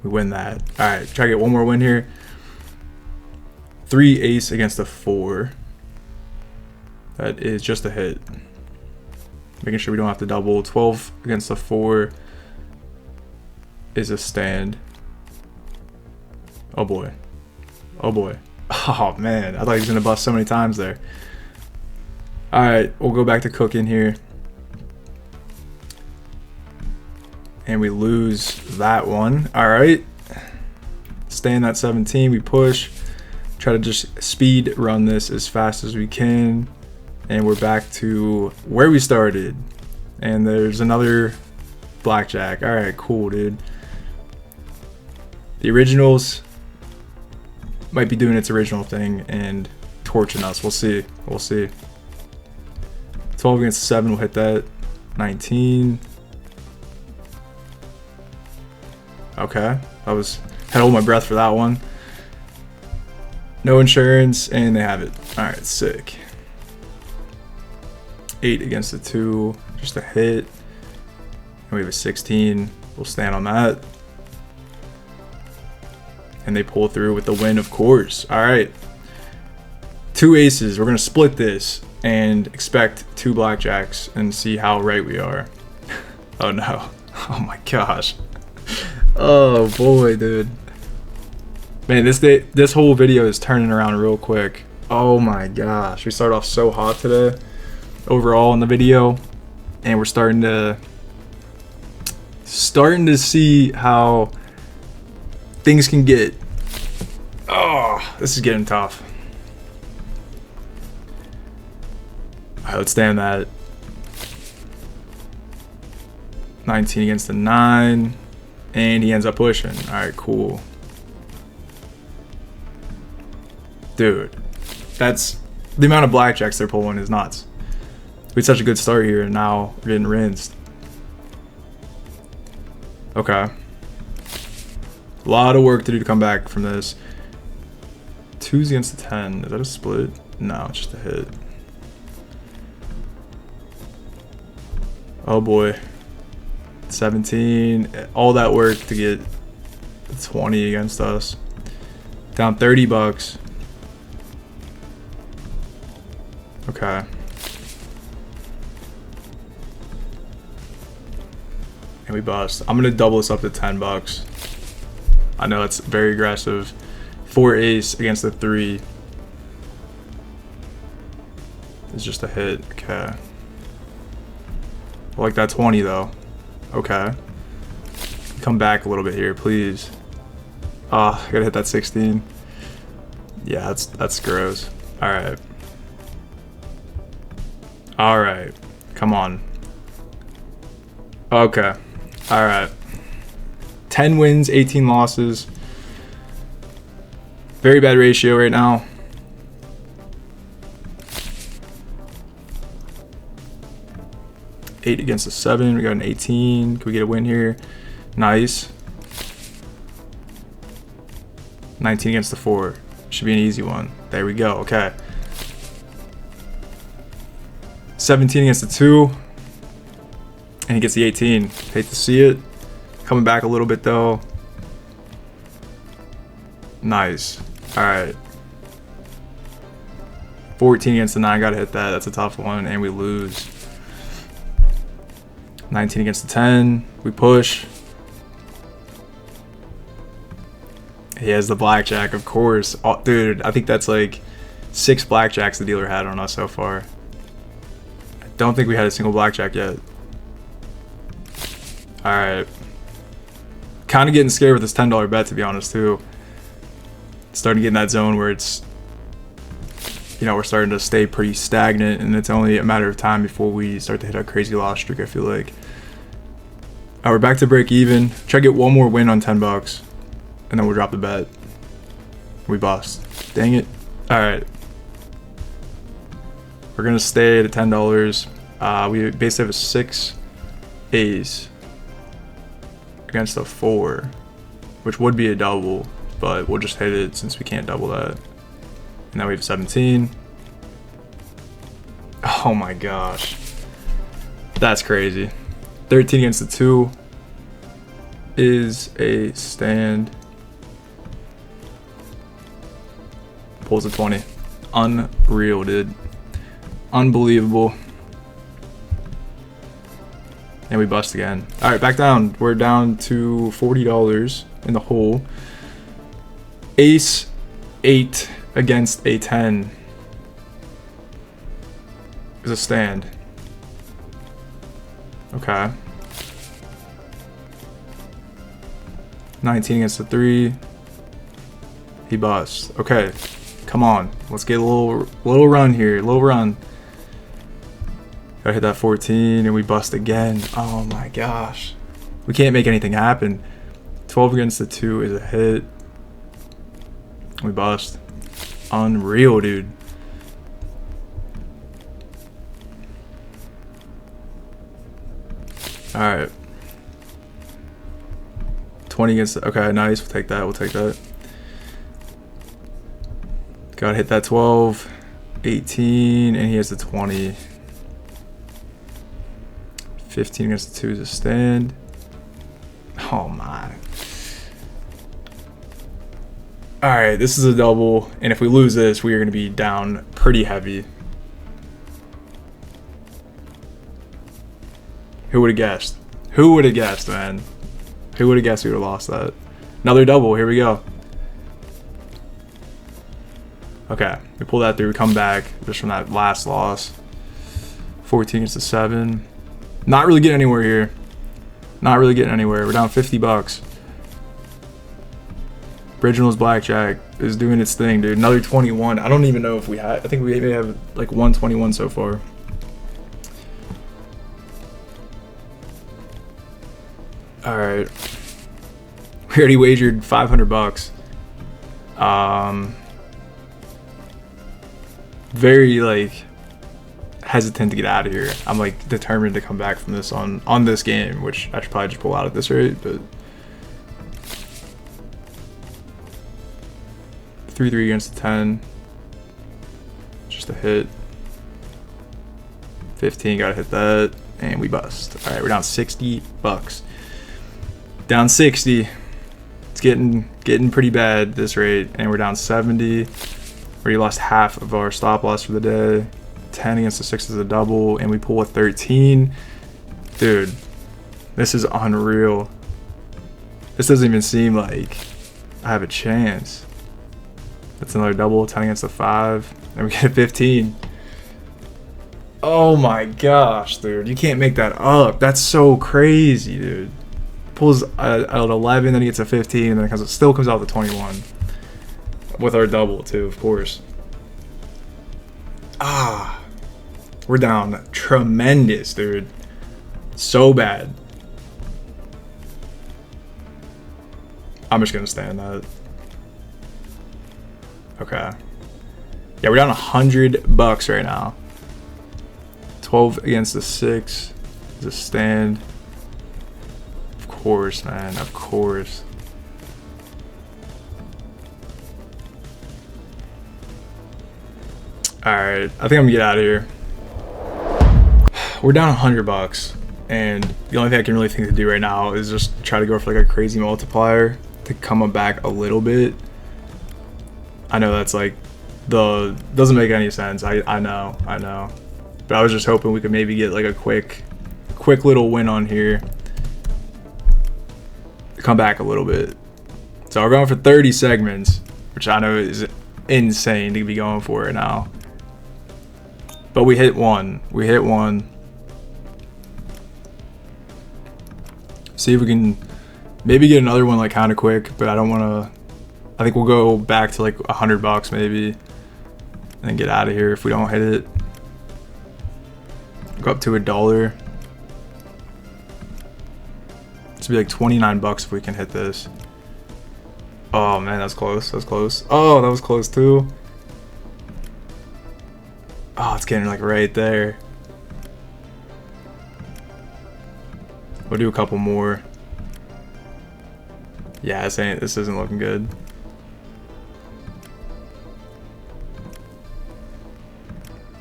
We win that. All right, try to get one more win here. 3 ace against a 4. That is just a hit. Making sure we don't have to double. 12 against a 4 is a stand. Oh boy. Oh boy. Oh man, I thought he was gonna bust so many times there. All right, we'll go back to cooking here. And we lose that one. All right. Staying at 17, we push. Try to just speed run this as fast as we can. And we're back to where we started. And there's another blackjack. All right, cool, dude. The originals might be doing its original thing and torching us. We'll see. We'll see. 12 against 7, we'll hit that. 19. Okay, I had to hold my breath for that one. No insurance, and they have it. All right, sick. 8 against a 2, just a hit. And we have a 16. We'll stand on that. And they pull through with the win, of course. All right. 2 aces. We're going to split this and expect 2 blackjacks and see how right we are. Oh, no. Oh, my gosh. Oh, boy, dude. Man, this whole video is turning around real quick. Oh, my gosh. We started off so hot today overall in the video. And we're starting to see how things can get. Oh, this is getting tough. All right, let's stand that. 19 against the 9, and he ends up pushing. All right, cool. Dude, that's the amount of blackjacks they're pulling is nuts. We had such a good start here, and now we're getting rinsed. Okay. A lot of work to do to come back from this. 2's against the 10. Is that a split? No, it's just a hit. Oh boy. 17. All that work to get 20 against us. Down $30. Okay. And we bust. I'm gonna double this up to $10. I know that's very aggressive. 4 ace against the 3. It's just a hit. Okay. I like that 20 though. Okay. Come back a little bit here, please. Ah, I gotta hit that 16. Yeah, that's gross. All right. All right. Come on. Okay. All right. 10 wins, 18 losses. Very bad ratio right now. Eight against a 7. We got an 18. Can we get a win here? Nice. 19 against the 4. Should be an easy one. There we go. Okay. 17 against the 2. And he gets the 18. Hate to see it. Coming back a little bit though. Nice. Alright. 14 against the 9. Gotta hit that. That's a tough one. And we lose. 19 against the 10. We push. He has the blackjack, of course. Oh, dude, I think that's like 6 blackjacks the dealer had on us so far. I don't think we had a single blackjack yet. Alright. Kind of getting scared with this $10 bet, to be honest, too. Starting to get in that zone where it's you know, we're starting to stay pretty stagnant, and it's only a matter of time before we start to hit a crazy loss streak, I feel like. All right, we're back to break even. Try to get one more win on 10 bucks, and then we'll drop the bet. We bust. Dang it. All right. We're going to stay at $10. We basically have a 6 ace against a 4, which would be a double, but we'll just hit it since we can't double that. And now we have 17. Oh my gosh. That's crazy. 13 against the 2 is a stand. Pulls a 20. Unreal, dude. Unbelievable. And we bust again. All right, back down. We're down to $40 in the hole. Ace 8 against a 10 is a stand. Okay. 19 against the 3. He busts. Okay. Come on. Let's get a little run here. Little run. Gotta hit that 14 and we bust again. Oh my gosh. We can't make anything happen. 12 against the 2 is a hit. We bust. Unreal, dude. Alright. 20 against the, okay, nice. We'll take that. We'll take that. Gotta hit that 12. 18, and he has the 20. 15 against the 2 is a stand. Oh my. Alright, this is a double, and if we lose this, we are going to be down pretty heavy. Who would have guessed? Who would have guessed, man? Who would have guessed we would have lost that? Another double. Here we go. Okay, we pull that through. We come back just from that last loss. 14 against the 7. Not really getting anywhere here. Not really getting anywhere. We're down 50 bucks. Originals Blackjack is doing its thing, dude. Another 21. I don't even know if we had. I think we may have like 121 so far. All right. We already wagered 500 bucks. Very like hesitant to get out of here. I'm like determined to come back from this on this game, which I should probably just pull out at this rate, but 3-3 against the 10. Just a hit. 15, gotta hit that, and we bust. All right, we're down 60 bucks. Down 60. It's getting pretty bad at this rate, and we're down 70. We lost half of our stop loss for the day. 10 against the 6 is a double, and we pull a 13. Dude, this is unreal. This doesn't even seem like I have a chance. That's another double. 10 against the 5, and we get a 15. Oh my gosh, dude. You can't make that up. That's so crazy, dude. Pulls at 11, then he gets a 15, and then it still comes out to 21. With our double, too, of course. Ah. We're down tremendous, dude. So bad. I'm just gonna stand that. Okay. Yeah, we're down 100 bucks right now. 12 against the 6 is a stand. Of course, man. Of course. Alright, I think I'm gonna get out of here. We're down 100 bucks, and the only thing I can really think to do right now is just try to go for like a crazy multiplier to come back a little bit. I know that's like doesn't make any sense. I know, but I was just hoping we could maybe get like a quick little win on here, come back a little bit. So we're going for 30 segments, which I know is insane to be going for right now. But we hit one. We hit one. See if we can maybe get another one like kind of quick, but I don't want to. I think we'll go back to like 100 bucks maybe. and then get out of here if we don't hit it. Go up to $1. This would be like 29 bucks if we can hit this. Oh man, that's close. That's close. Oh, that was close too. Oh, it's getting like right there. We'll do a couple more. Yeah, this isn't looking good.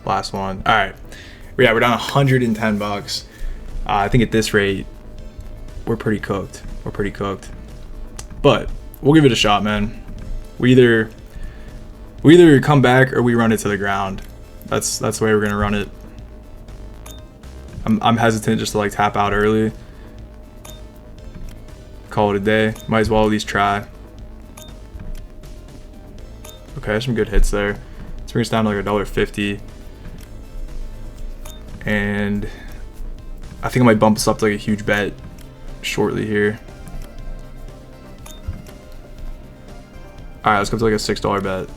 Last one. All right. Yeah, we're down 110 bucks. I think at this rate, we're pretty cooked. We're pretty cooked. But we'll give it a shot, man. We either come back or we run it to the ground. That's the way we're gonna run it. I'm hesitant just to like tap out early. Call it a day. Might as well at least try. Okay, some good hits there. Let's bring us down to like $1.50. And I think I might bump us up to like a huge bet shortly here. Alright, let's go to like a $6 bet.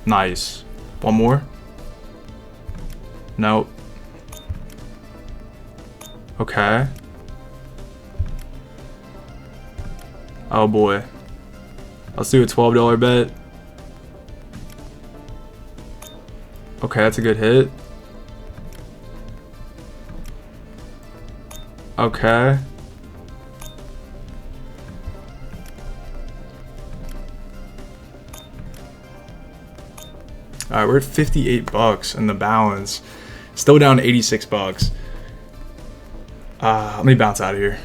Nice. One more? Nope. Okay. Oh boy. Let's do a $12 bet. Okay, that's a good hit. Okay. Alright, we're at 58 bucks in the balance. Still down 86 bucks. Let me bounce out of here.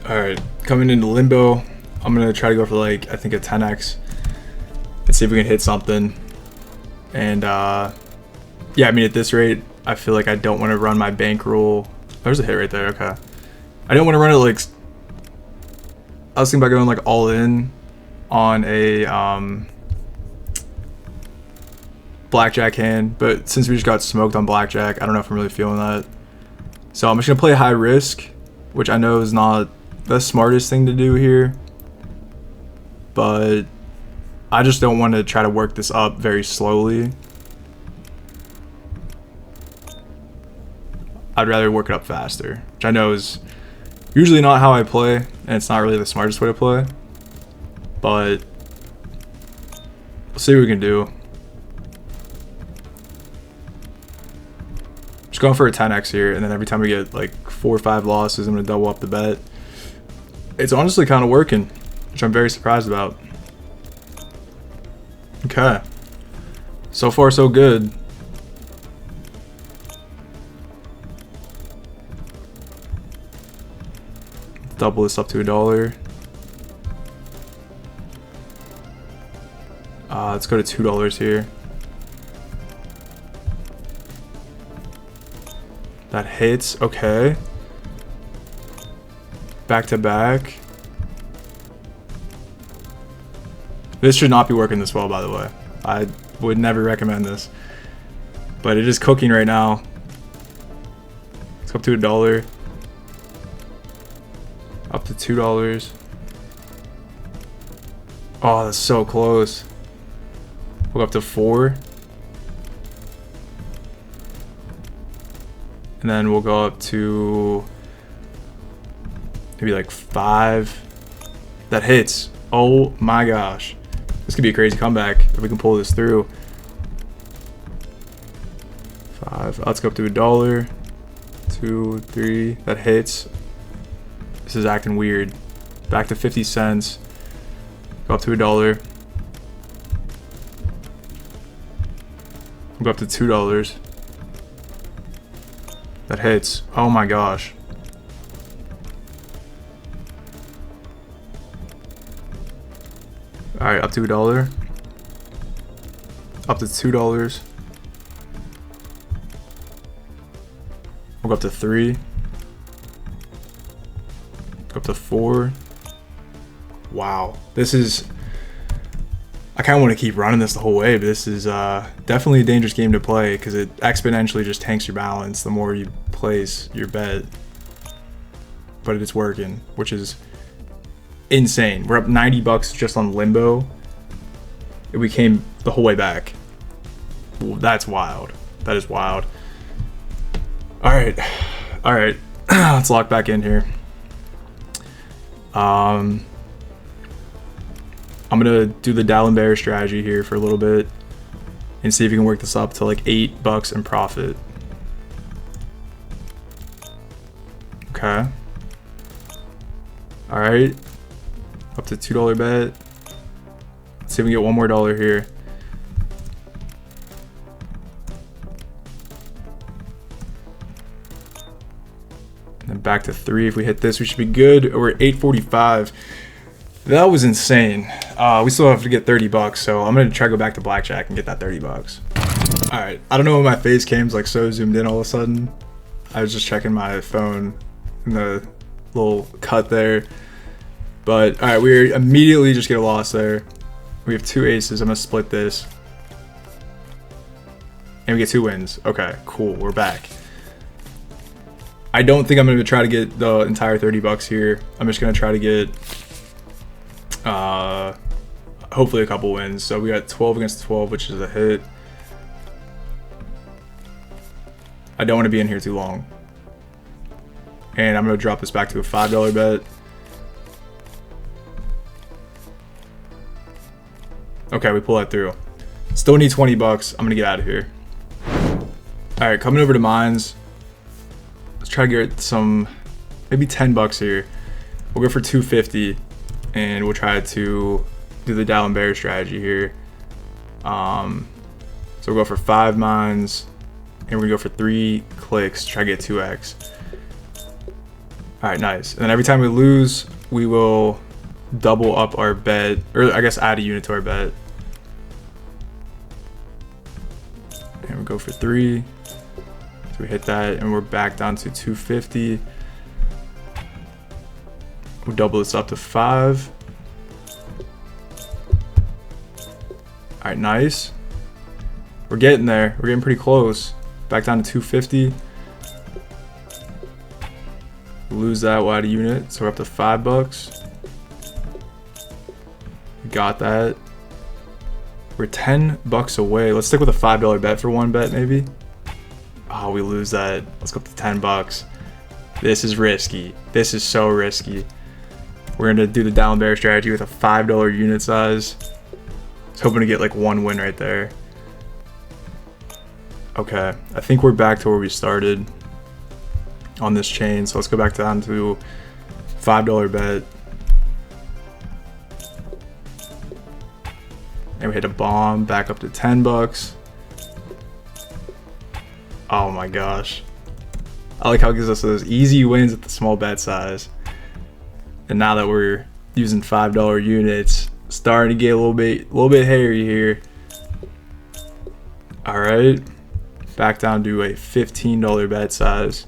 Alright, coming into limbo. I'm gonna try to go for like, I think a 10x. And see if we can hit something. And yeah, I mean at this rate, I feel like I don't want to run my bankroll. There's a hit right there, okay. I don't want to run it like, I was thinking about going like all in on a blackjack hand, but since we just got smoked on blackjack, I don't know if I'm really feeling that. So I'm just gonna play high risk, which I know is not the smartest thing to do here, but I just don't want to try to work this up very slowly. I'd rather work it up faster, which I know is usually not how I play, and it's not really the smartest way to play, but we'll see what we can do. Just going for a 10x here, and then every time we get like 4 or 5 losses, I'm gonna double up the bet. It's honestly kind of working, which I'm very surprised about. Okay, so far so good. Double this up to $1. Let's go to $2 here. That hits, okay. Back to back. This should not be working this well, by the way. I would never recommend this. But it is cooking right now. Let's go up to $1. Up to $2. Oh, that's so close. We'll go up to 4. And then we'll go up to maybe like 5. That hits. Oh my gosh. This could be a crazy comeback if we can pull this through. 5. Let's go up to $1. 2, 3. That hits. This is acting weird. Back to 50 cents. Go up to $1. Go up to $2. That hits. Oh my gosh. Alright, up to $1. Up to $2. We'll go up to 3. Go up to 4. Wow. This is... I kind of want to keep running this the whole way, but this is definitely a dangerous game to play because it exponentially just tanks your balance the more you place your bet. But it's working, which is insane. We're up 90 bucks just on limbo. We came the whole way back. That's wild. That is wild. All right. Let's lock back in here. I'm gonna do the Dow and Bear strategy here for a little bit and see if we can work this up to like $8 in profit. Okay. All right. Up to $2 bet. Let's see if we can get one more dollar here. And then back to 3. If we hit this, we should be good. We're at 845. That was insane. We still have to get 30 bucks, so I'm gonna try to go back to blackjack and get that 30 bucks. All right. I don't know when my face came like so zoomed in all of a sudden. I was just checking my phone in the little cut there. But all right, we immediately just get a loss there. We have 2 aces. I'm gonna split this, and we get 2 wins. Okay, cool. We're back. I don't think I'm gonna try to get the entire 30 bucks here. I'm just gonna try to get hopefully a couple wins. So we got 12 against 12, which is a hit. I don't want to be in here too long, and I'm gonna drop this back to a $5 bet. Okay, we pull that through. Still need 20 bucks. I'm gonna get out of here. All right, coming over to mines. Let's try to get some, maybe 10 bucks here. We'll go for 250, and we'll try to do the Dow and Bear strategy here. So we'll go for 5 mines, and we're gonna go for 3 clicks to try to get 2x. All right, nice. And then every time we lose, we will double up our bet, or I guess add a unit to our bet. And we go for 3. So we hit that, and we're back down to 250. We'll double this up to 5. All right, nice. We're getting there. We're getting pretty close. Back down to 250. Lose that, we'll add a unit. So we're up to 5 bucks. We got that. We're 10 bucks away. Let's stick with a $5 bet for one bet, maybe. Oh, we lose that. Let's go up to 10 bucks. This is risky. This is so risky. We're gonna do the Dow and Bear strategy with a $5 unit size. I was hoping to get like 1 win right there. Okay, I think we're back to where we started on this chain. So let's go back down to $5 bet. And we hit a bomb, back up to 10 bucks. Oh my gosh. I like how it gives us those easy wins at the small bet size. And now that we're using $5 units, starting to get a little bit hairy here. All right, back down to a $15 bet size.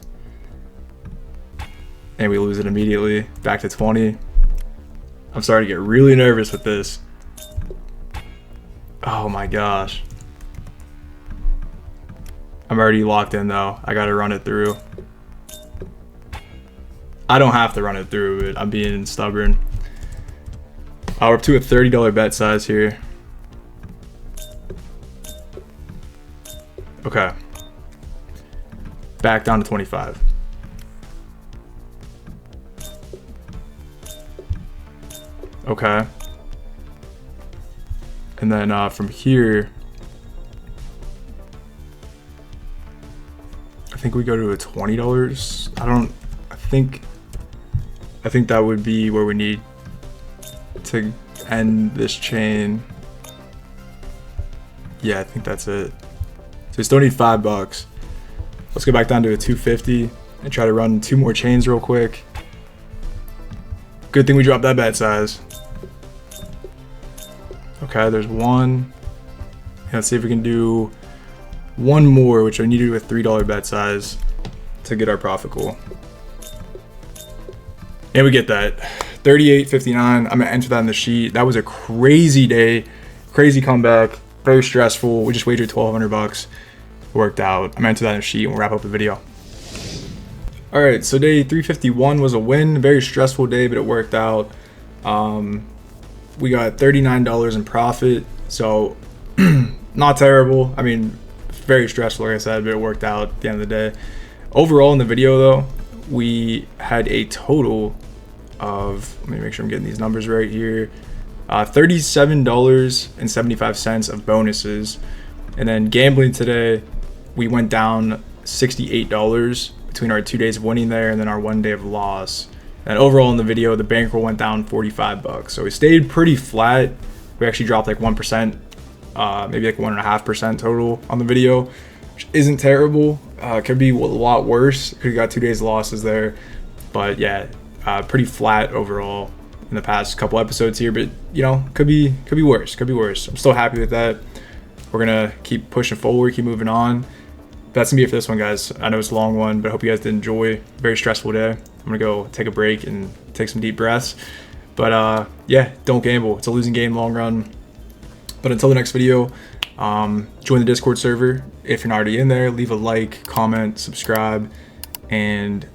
And we lose it immediately, back to 20. I'm starting to get really nervous with this. Oh my gosh. I'm already locked in though. I gotta run it through. I don't have to run it through, but I'm being stubborn. We're up to a $30 bet size here. Okay. Back down to 25. Okay. And then from here, I think we go to a $20. I think that would be where we need to end this chain. Yeah, I think that's it. So we still need 5 bucks. Let's go back down to a 250 and try to run 2 more chains real quick. Good thing we dropped that bet size. Okay, there's 1. Let's see if we can do 1 more, which I need to do a $3 bet size to get our profit goal. And we get that. 38.59. I'm gonna enter that in the sheet. That was a crazy day, crazy comeback, very stressful. We just wagered 1,200 bucks. It worked out. I'm gonna enter that in the sheet and we'll wrap up the video. All right, so day 351 was a win. Very stressful day, but it worked out. We got $39 in profit, so not terrible. I mean, very stressful, like I said, but it worked out at the end of the day. Overall in the video though, we had a total of, let me make sure I'm getting these numbers right here, $37.75 of bonuses. And then gambling today, we went down $68 between our 2 days of winning there and then our 1 day of loss. And overall in the video, the bankroll went down $45. So we stayed pretty flat. We actually dropped like 1%, maybe like 1.5% total on the video, which isn't terrible. Could be a lot worse. Could have got 2 days losses there. But yeah, pretty flat overall in the past couple episodes here. But you know, could be worse. Could be worse. I'm still happy with that. We're gonna keep pushing forward, keep moving on. That's gonna be it for this one, guys. I know it's a long one, but I hope you guys did enjoy. Very stressful day. I'm gonna go take a break and take some deep breaths. But yeah, don't gamble. It's a losing game long run. But until the next video, join the Discord server if you're not already in there. Leave a like, comment, subscribe, and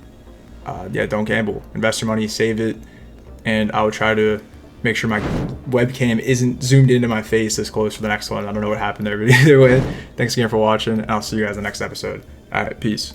yeah, don't gamble. Invest your money, save it, and I will try to make sure my webcam isn't zoomed into my face this close for the next one. I don't know what happened there, but either way, thanks again for watching, and I'll see you guys in the next episode. All right, peace.